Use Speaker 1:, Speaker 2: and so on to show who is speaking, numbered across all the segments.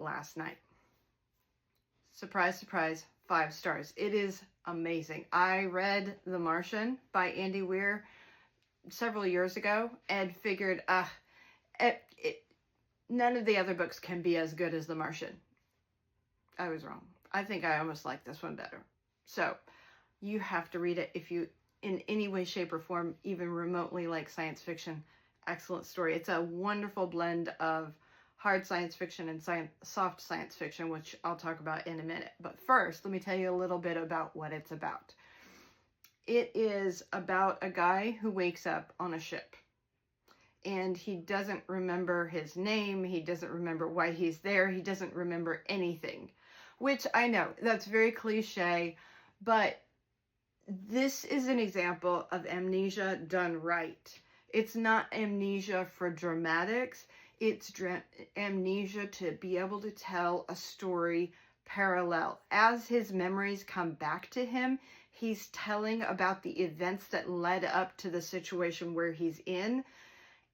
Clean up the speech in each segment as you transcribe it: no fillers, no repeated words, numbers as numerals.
Speaker 1: last night. Surprise, surprise, 5 stars. It is amazing. I read The Martian by Andy Weir several years ago and figured, none of the other books can be as good as The Martian. I was wrong. I think I almost like this one better. So you have to read it if you, in any way, shape, or form, even remotely like science fiction. Excellent story. It's a wonderful blend of hard science fiction and soft science fiction, which I'll talk about in a minute. But first, let me tell you a little bit about what it's about. It is about a guy who wakes up on a ship, and he doesn't remember his name. He doesn't remember why he's there. He doesn't remember anything, which I know that's very cliche, but this is an example of amnesia done right. It's not amnesia for dramatics. It's amnesia to be able to tell a story parallel. As his memories come back to him, he's telling about the events that led up to the situation where he's in.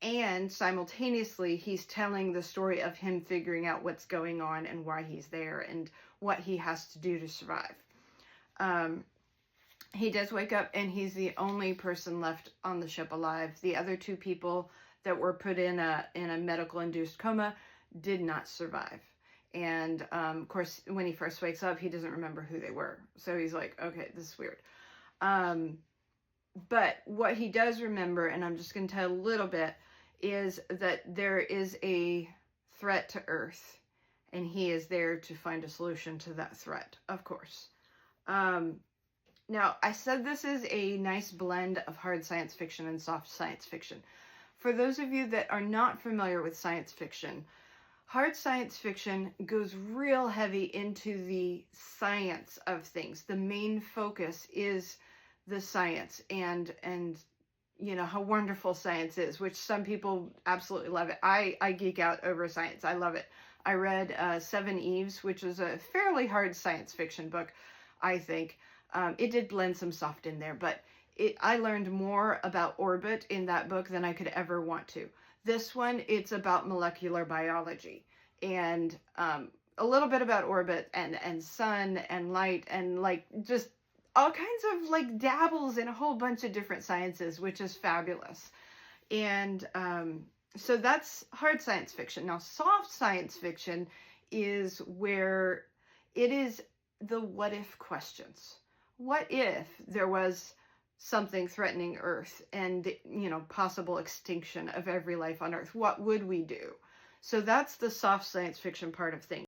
Speaker 1: And simultaneously, he's telling the story of him figuring out what's going on and why he's there and what he has to do to survive. He does wake up, and he's the only person left on the ship alive. The other 2 people that were put in a medical-induced coma did not survive. And of course, when he first wakes up, he doesn't remember who they were. So he's like, okay, this is weird. But what he does remember, and I'm just going to tell a little bit, is that there is a threat to Earth, and he is there to find a solution to that threat, of course. Now, I said this is a nice blend of hard science fiction and soft science fiction. For those of you that are not familiar with science fiction, hard science fiction goes real heavy into the science of things. The main focus is the science and you know how wonderful science is, which some people absolutely love it. I geek out over science. I love it. I read 7 Eves, which is a fairly hard science fiction book, I think. It did blend some soft in there, but I learned more about orbit in that book than I could ever want to. This one, it's about molecular biology and a little bit about orbit and sun and light and like just all kinds of like dabbles in a whole bunch of different sciences, which is fabulous. And so that's hard science fiction. Now, soft science fiction is where it is the what if questions. What if there was something threatening Earth and, you know, possible extinction of every life on Earth? What would we do? So that's the soft science fiction part of things.